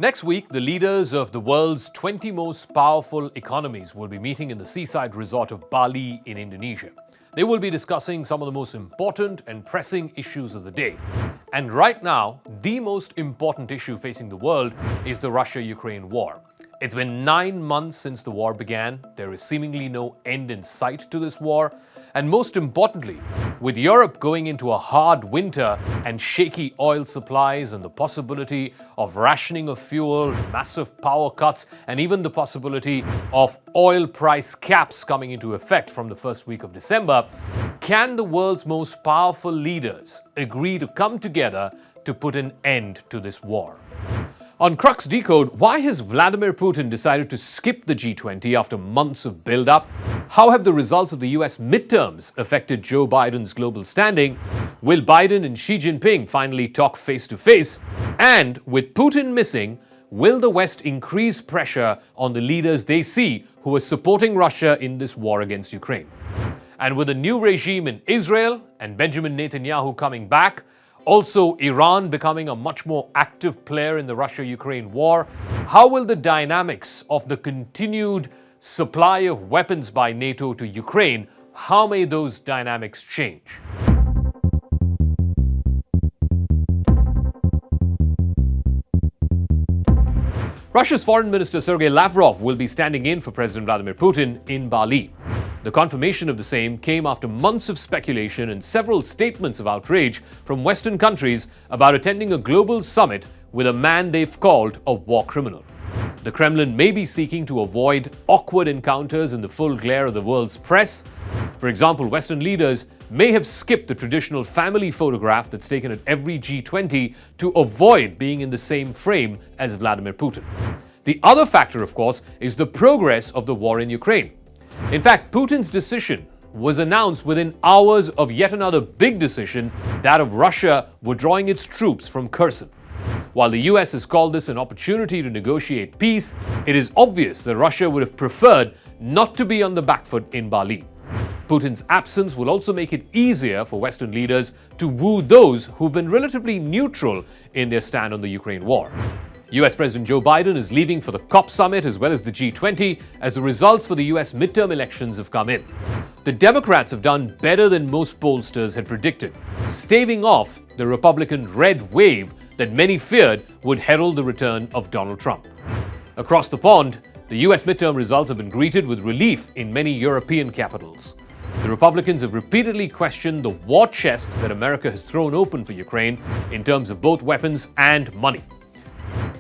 Next week, the leaders of the world's 20 most powerful economies will be meeting in the seaside resort of Bali in Indonesia. They will be discussing some of the most important and pressing issues of the day. And right now, the most important issue facing the world is the Russia-Ukraine war. It's been 9 months since the war began. There is seemingly no end in sight to this war. And most importantly, with Europe going into a hard winter and shaky oil supplies and the possibility of rationing of fuel, massive power cuts, and even the possibility of oil price caps coming into effect from the first week of December, can the world's most powerful leaders agree to come together to put an end to this war? On Crux Decode, why has Vladimir Putin decided to skip the G20 after months of build-up? How have the results of the US midterms affected Joe Biden's global standing? Will Biden and Xi Jinping finally talk face-to-face? And with Putin missing, will the West increase pressure on the leaders they see who are supporting Russia in this war against Ukraine? And with a new regime in Israel and Benjamin Netanyahu coming back, also Iran becoming a much more active player in the Russia-Ukraine war, how will the dynamics of the continued supply of weapons by NATO to Ukraine, how may those dynamics change? Russia's Foreign Minister Sergei Lavrov will be standing in for President Vladimir Putin in Bali. The confirmation of the same came after months of speculation and several statements of outrage from Western countries about attending a global summit with a man they've called a war criminal. The Kremlin may be seeking to avoid awkward encounters in the full glare of the world's press. For example, Western leaders may have skipped the traditional family photograph that's taken at every G20 to avoid being in the same frame as Vladimir Putin. The other factor, of course, is the progress of the war in Ukraine. In fact, Putin's decision was announced within hours of yet another big decision, that of Russia withdrawing its troops from Kherson. While the US has called this an opportunity to negotiate peace, it is obvious that Russia would have preferred not to be on the back foot in Bali. Putin's absence will also make it easier for Western leaders to woo those who've been relatively neutral in their stand on the Ukraine war. US President Joe Biden is leaving for the COP summit as well as the G20 as the results for the US midterm elections have come in. The Democrats have done better than most pollsters had predicted, staving off the Republican red wave that many feared would herald the return of Donald Trump. Across the pond, the US midterm results have been greeted with relief in many European capitals. The Republicans have repeatedly questioned the war chest that America has thrown open for Ukraine in terms of both weapons and money.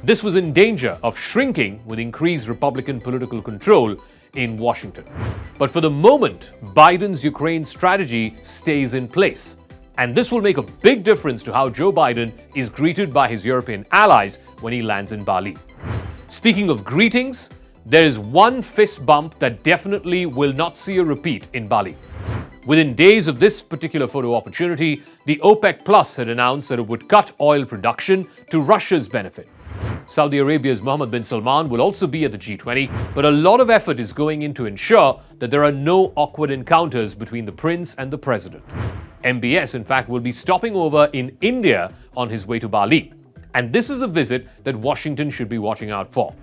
This was in danger of shrinking with increased Republican political control in Washington. But for the moment, Biden's Ukraine strategy stays in place. And this will make a big difference to how Joe Biden is greeted by his European allies when he lands in Bali. Speaking of greetings, there is one fist bump that definitely will not see a repeat in Bali. Within days of this particular photo opportunity, the OPEC Plus had announced that it would cut oil production to Russia's benefit. Saudi Arabia's Mohammed bin Salman will also be at the G20, but a lot of effort is going in to ensure that there are no awkward encounters between the prince and the president. MBS, in fact, will be stopping over in India on his way to Bali. And this is a visit that Washington should be watching out for.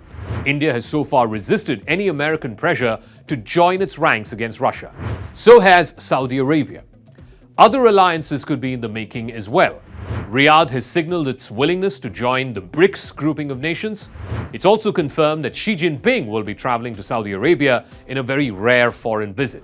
India has so far resisted any American pressure to join its ranks against Russia. So has Saudi Arabia. Other alliances could be in the making as well. Riyadh has signaled its willingness to join the BRICS grouping of nations. It's also confirmed that Xi Jinping will be traveling to Saudi Arabia in a very rare foreign visit.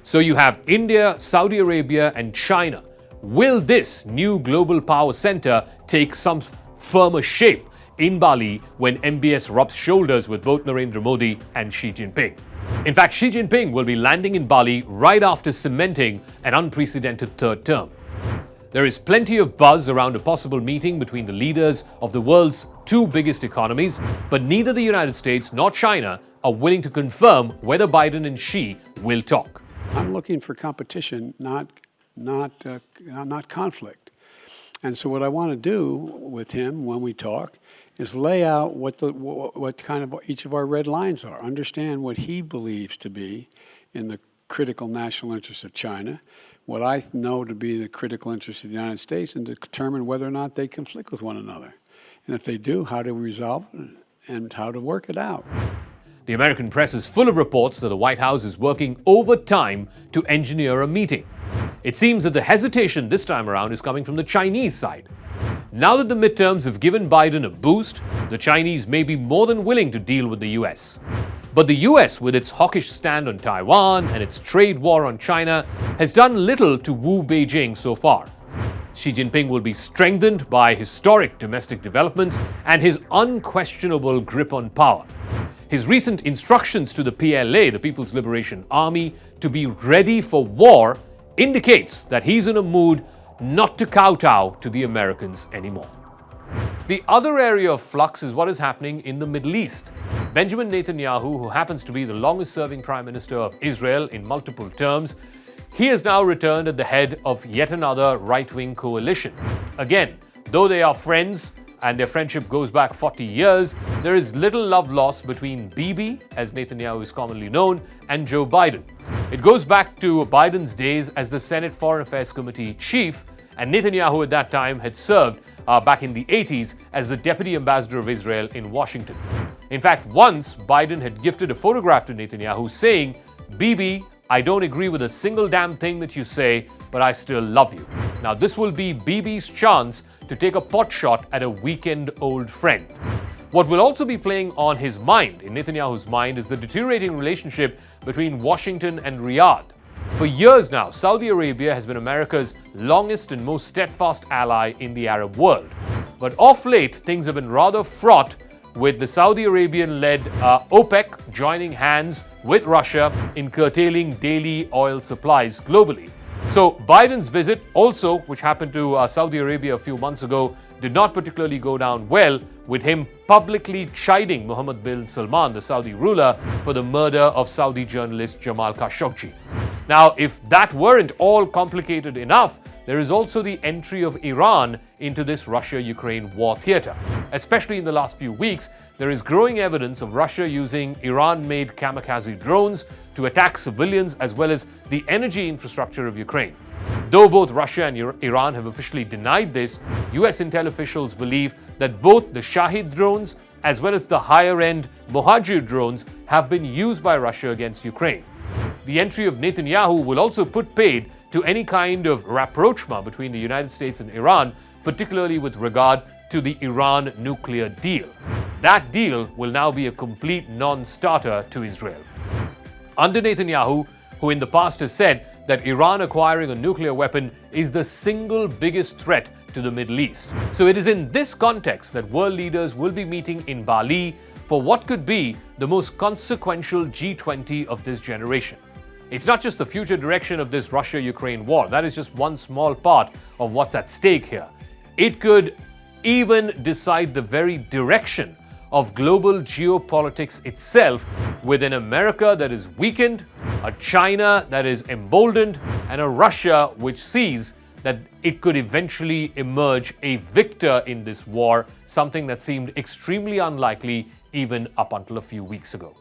So you have India, Saudi Arabia, and China. Will this new global power center take some firmer shape in Bali when MBS rubs shoulders with both Narendra Modi and Xi Jinping? In fact, Xi Jinping will be landing in Bali right after cementing an unprecedented third term. There is plenty of buzz around a possible meeting between the leaders of the world's two biggest economies, but neither the United States nor China are willing to confirm whether Biden and Xi will talk. I'm looking for competition, not conflict. And so what I want to do with him when we talk is lay out what kind of each of our red lines are, understand what he believes to be in the critical national interests of China, what I know to be the critical interests of the United States, and determine whether or not they conflict with one another. And if they do, how to resolve it and how to work it out. The American press is full of reports that the White House is working overtime to engineer a meeting. It seems that the hesitation this time around is coming from the Chinese side. Now that the midterms have given Biden a boost, the Chinese may be more than willing to deal with the US. But the US, with its hawkish stand on Taiwan and its trade war on China, has done little to woo Beijing so far. Xi Jinping will be strengthened by historic domestic developments and his unquestionable grip on power. His recent instructions to the PLA, the People's Liberation Army, to be ready for war indicates that he's in a mood not to kowtow to the Americans anymore. The other area of flux is what is happening in the Middle East. Benjamin Netanyahu, who happens to be the longest-serving Prime Minister of Israel in multiple terms, he has now returned at the head of yet another right-wing coalition. Again, though they are friends and their friendship goes back 40 years, there is little love lost between Bibi, as Netanyahu is commonly known, and Joe Biden. It goes back to Biden's days as the Senate Foreign Affairs Committee chief, and Netanyahu at that time had served back in the 80s as the Deputy Ambassador of Israel in Washington. In fact, once Biden had gifted a photograph to Netanyahu saying, "Bibi, I don't agree with a single damn thing that you say, but I still love you." Now, this will be Bibi's chance to take a pot shot at a weakened old friend. What will also be playing on his mind, in Netanyahu's mind, is the deteriorating relationship between Washington and Riyadh. For years now, Saudi Arabia has been America's longest and most steadfast ally in the Arab world. But of late, things have been rather fraught, with the Saudi Arabian-led OPEC joining hands with Russia in curtailing daily oil supplies globally. So Biden's visit also, which happened to Saudi Arabia a few months ago, did not particularly go down well, with him publicly chiding Mohammed bin Salman, the Saudi ruler, for the murder of Saudi journalist Jamal Khashoggi. Now, if that weren't all complicated enough, there is also the entry of Iran into this Russia-Ukraine war theater. Especially in the last few weeks, there is growing evidence of Russia using Iran-made kamikaze drones to attack civilians as well as the energy infrastructure of Ukraine. Though both Russia and Iran have officially denied this, US intel officials believe that both the Shahid drones as well as the higher-end Mohajir drones have been used by Russia against Ukraine. The entry of Netanyahu will also put paid to any kind of rapprochement between the United States and Iran, particularly with regard to the Iran nuclear deal. That deal will now be a complete non-starter to Israel. Under Netanyahu, who in the past has said that Iran acquiring a nuclear weapon is the single biggest threat to the Middle East. So it is in this context that world leaders will be meeting in Bali for what could be the most consequential G20 of this generation. It's not just the future direction of this Russia-Ukraine war. That is just one small part of what's at stake here. It could even decide the very direction of global geopolitics itself, with an America that is weakened, a China that is emboldened, and a Russia which sees that it could eventually emerge a victor in this war, something that seemed extremely unlikely even up until a few weeks ago.